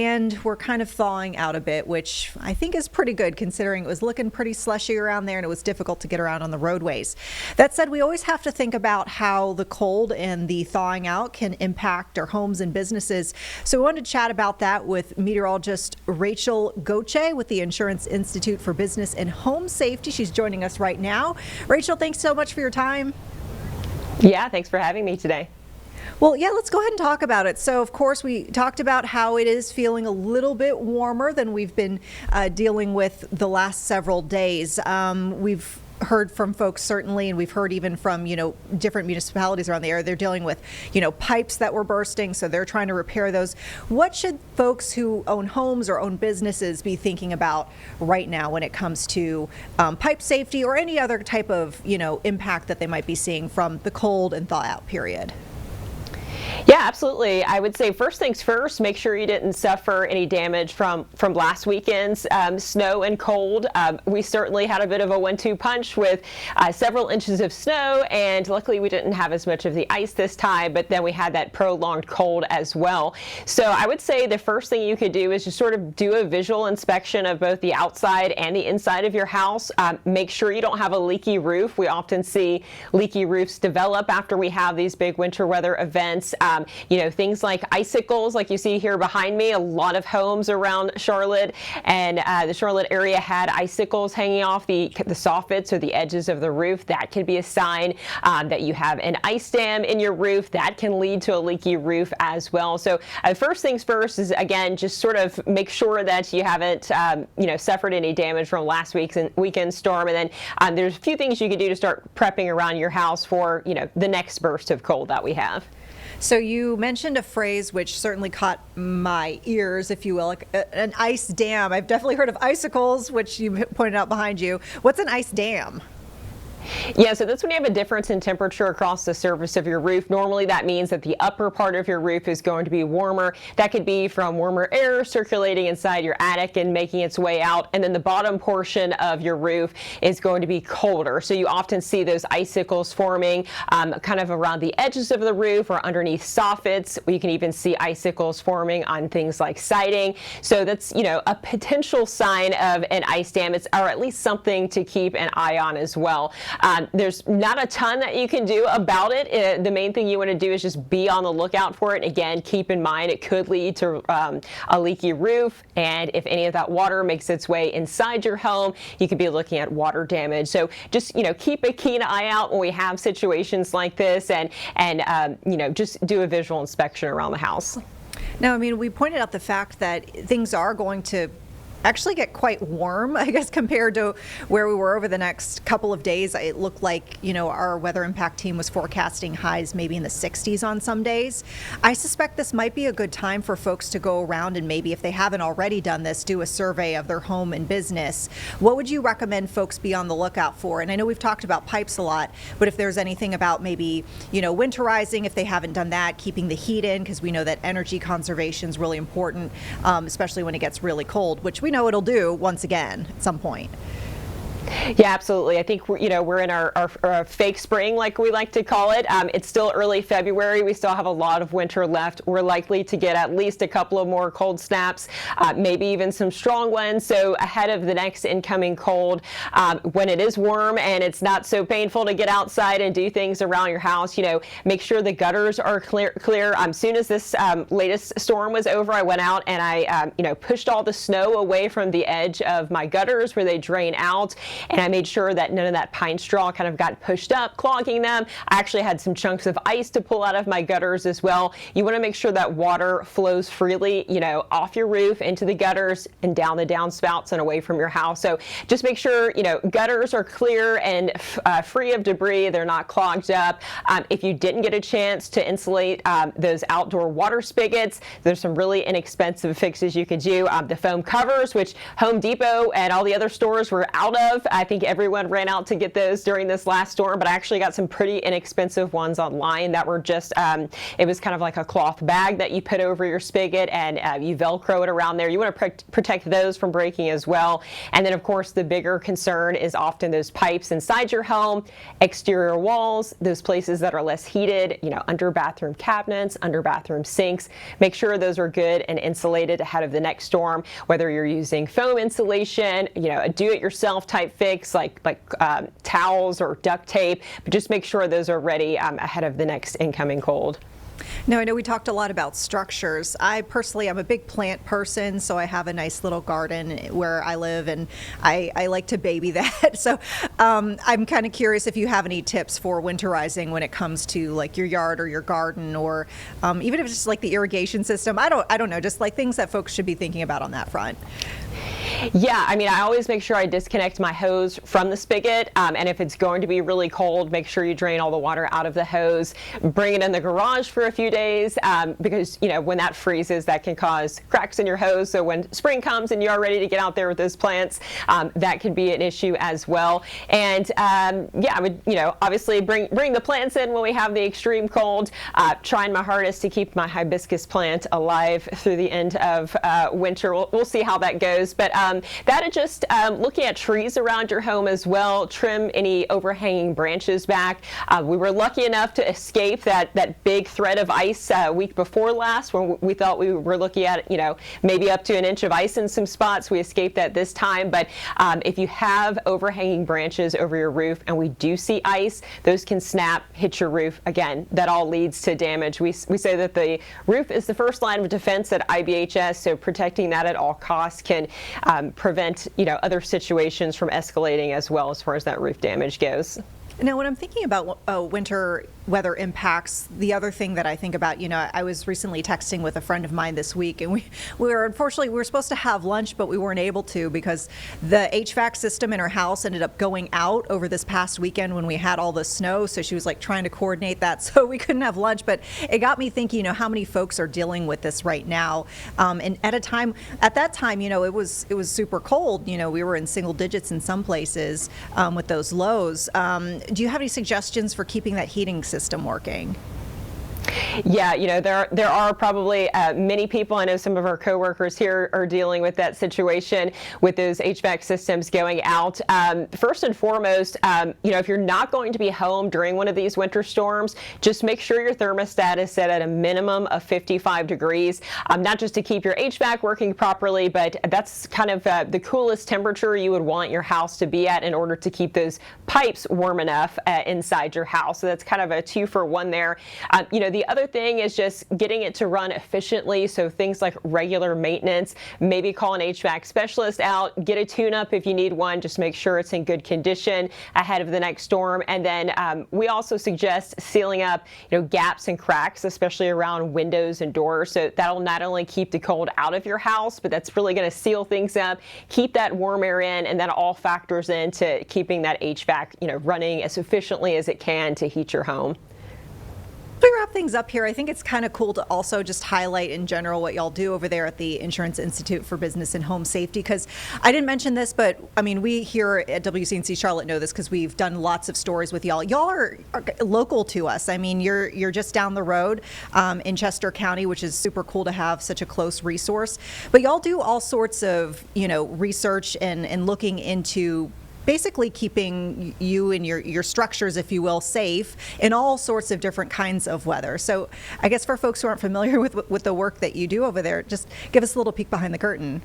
And we're kind of thawing out a bit, which I think is pretty good considering it was looking pretty slushy around there and it was difficult to get around on the roadways. That said, we always have to think about how the cold and the thawing out can impact our homes and businesses. So we wanted to chat about that with meteorologist Rachel Goche with the Insurance Institute for Business and Home Safety. She's joining us right now. Rachel, thanks so much for your time. Yeah, thanks for having me today. Well, yeah, let's go ahead and talk about it. So, of course, we talked about how it is feeling a little bit warmer than we've been dealing with the last several days. We've heard from folks certainly, and we've heard even from, different municipalities around the area. They're dealing with, pipes that were bursting, so they're trying to repair those. What should folks who own homes or own businesses be thinking about right now when it comes to pipe safety or any other type of, impact that they might be seeing from the cold and thaw out period? Yeah, absolutely. I would say first things first, make sure you didn't suffer any damage from last weekend's snow and cold. We certainly had a bit of a 1-2 punch with several inches of snow, and luckily we didn't have as much of the ice this time, but then we had that prolonged cold as well. So I would say the first thing you could do is just sort of do a visual inspection of both the outside and the inside of your house. Make sure you don't have a leaky roof. We often see leaky roofs develop after we have these big winter weather events. Things like icicles, like you see here behind me. A lot of homes around Charlotte and the Charlotte area had icicles hanging off the soffits or the edges of the roof. That could be a sign that you have an ice dam in your roof. That can lead to a leaky roof as well. So first things first is, again, just sort of make sure that you haven't suffered any damage from last week's weekend storm. And then there's a few things you can do to start prepping around your house for the next burst of cold that we have. So you mentioned a phrase which certainly caught my ears, if you will, like an ice dam. I've definitely heard of icicles, which you pointed out behind you. What's an ice dam? Yeah, so that's when you have a difference in temperature across the surface of your roof. Normally that means that the upper part of your roof is going to be warmer. That could be from warmer air circulating inside your attic and making its way out, and then the bottom portion of your roof is going to be colder. So you often see those icicles forming kind of around the edges of the roof or underneath soffits. You can even see icicles forming on things like siding. So that's, a potential sign of an ice dam, or at least something to keep an eye on as well. There's not a ton that you can do about it. The main thing you want to do is just be on the lookout for it. Again, keep in mind it could lead to a leaky roof, and if any of that water makes its way inside your home, you could be looking at water damage. So just keep a keen eye out when we have situations like this, and just do a visual inspection around the house. Now, we pointed out the fact that things are going to actually get quite warm, I guess, compared to where we were over the next couple of days. It looked like, our weather impact team was forecasting highs maybe in the 60s on some days. I suspect this might be a good time for folks to go around and maybe, if they haven't already done this, do a survey of their home and business. What would you recommend folks be on the lookout for? And I know we've talked about pipes a lot, but if there's anything about maybe, winterizing, if they haven't done that, keeping the heat in, because we know that energy conservation is really important, especially when it gets really cold, which we know it'll do once again at some point. Yeah, absolutely. I think we're in our fake spring, like we like to call it. It's still early February. We still have a lot of winter left. We're likely to get at least a couple of more cold snaps, maybe even some strong ones. So ahead of the next incoming cold, when it is warm and it's not so painful to get outside and do things around your house, make sure the gutters are clear. Soon as this latest storm was over, I went out and I pushed all the snow away from the edge of my gutters where they drain out. And I made sure that none of that pine straw kind of got pushed up, clogging them. I actually had some chunks of ice to pull out of my gutters as well. You want to make sure that water flows freely, off your roof, into the gutters, and down the downspouts and away from your house. So just make sure, gutters are clear and free of debris. They're not clogged up. If you didn't get a chance to insulate those outdoor water spigots, there's some really inexpensive fixes you could do. The foam covers, which Home Depot and all the other stores were out of. of. I think everyone ran out to get those during this last storm, but I actually got some pretty inexpensive ones online that were just, it was kind of like a cloth bag that you put over your spigot, and you Velcro it around there. You want to protect those from breaking as well. And then, of course, the bigger concern is often those pipes inside your home, exterior walls, those places that are less heated, under bathroom cabinets, under bathroom sinks. Make sure those are good and insulated ahead of the next storm, whether you're using foam insulation, a do-it-yourself type fix like towels or duct tape, but just make sure those are ready ahead of the next incoming cold. Now, I know we talked a lot about structures. I personally, I'm a big plant person, so I have a nice little garden where I live, and I like to baby that. So I'm kind of curious if you have any tips for winterizing when it comes to like your yard or your garden, or even if it's just like the irrigation system. I don't know, just like things that folks should be thinking about on that front. Yeah, I always make sure I disconnect my hose from the spigot, and if it's going to be really cold, make sure you drain all the water out of the hose. Bring it in the garage for a few days, because when that freezes, that can cause cracks in your hose. So when spring comes and you are ready to get out there with those plants, that could be an issue as well. And yeah, I would obviously bring the plants in when we have the extreme cold. Trying my hardest to keep my hibiscus plant alive through the end of winter. We'll see how that goes, but that is just looking at trees around your home as well. Trim any overhanging branches back. We were lucky enough to escape that big threat of ice week before last, when we thought we were looking at maybe up to an inch of ice in some spots. We escaped that this time, but if you have overhanging branches over your roof and we do see ice, those can snap, hit your roof. Again, that all leads to damage. We say that the roof is the first line of defense at IBHS, so protecting that at all costs can prevent other situations from escalating as well, as far as that roof damage goes. Now, when I'm thinking about winter weather impacts, the other thing that I think about, I was recently texting with a friend of mine this week, and we were supposed to have lunch, but we weren't able to because the HVAC system in her house ended up going out over this past weekend when we had all the snow. So she was like trying to coordinate that, so we couldn't have lunch. But it got me thinking, how many folks are dealing with this right now? And at that time, it was super cold. We were in single digits in some places with those lows. Do you have any suggestions for keeping that heating system working? Yeah, there are probably many people. I know some of our coworkers here are dealing with that situation with those HVAC systems going out. First and foremost, if you're not going to be home during one of these winter storms, just make sure your thermostat is set at a minimum of 55 degrees, not just to keep your HVAC working properly, but that's kind of the coolest temperature you would want your house to be at in order to keep those pipes warm enough inside your house. So that's kind of a 2-for-1 there. The other thing is just getting it to run efficiently. So things like regular maintenance, maybe call an HVAC specialist out, get a tune-up if you need one, just make sure it's in good condition ahead of the next storm. And then we also suggest sealing up, gaps and cracks, especially around windows and doors. So that'll not only keep the cold out of your house, but that's really going to seal things up, keep that warm air in, and that all factors into keeping that HVAC, running as efficiently as it can to heat your home. We wrap things up here. I think it's kind of cool to also just highlight in general what y'all do over there at the Insurance Institute for Business and Home Safety, because I didn't mention this, but we here at WCNC Charlotte know this because we've done lots of stories with y'all. Y'all are local to us. You're just down the road in Chester County, which is super cool to have such a close resource. But y'all do all sorts of research and looking into basically keeping you and your structures, if you will, safe in all sorts of different kinds of weather. So I guess for folks who aren't familiar with the work that you do over there, just give us a little peek behind the curtain.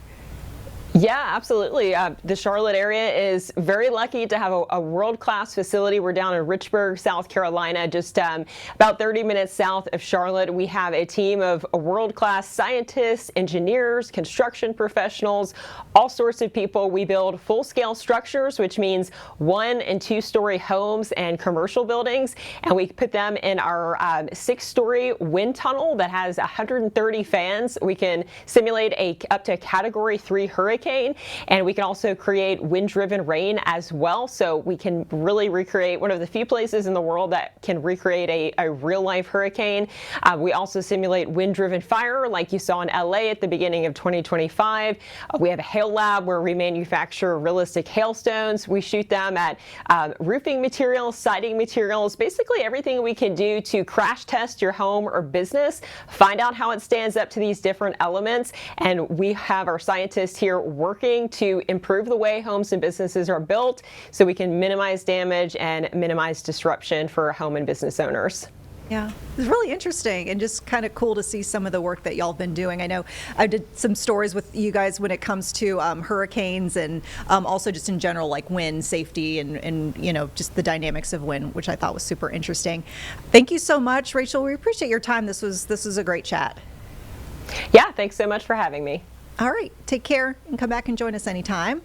Yeah, absolutely. The Charlotte area is very lucky to have a world-class facility. We're down in Richburg, South Carolina, just about 30 minutes south of Charlotte. We have a team of world-class scientists, engineers, construction professionals, all sorts of people. We build full-scale structures, which means 1- and 2-story homes and commercial buildings, and we put them in our 6-story wind tunnel that has 130 fans. We can simulate up to a Category 3 hurricane hurricane, and we can also create wind-driven rain as well. So we can really recreate one of the few places in the world that can recreate a real-life hurricane. We also simulate wind-driven fire like you saw in LA at the beginning of 2025. We have a hail lab where we manufacture realistic hailstones. We shoot them at roofing materials, siding materials, basically everything we can do to crash test your home or business, find out how it stands up to these different elements, and we have our scientists here working to improve the way homes and businesses are built so we can minimize damage and minimize disruption for home and business owners. Yeah, it's really interesting and just kind of cool to see some of the work that y'all have been doing. I know I did some stories with you guys when it comes to hurricanes and also just in general, like wind safety and you know, just the dynamics of wind, which I thought was super interesting. Thank you so much, Rachel. We appreciate your time. This was a great chat. Yeah, thanks so much for having me. All right, take care and come back and join us anytime.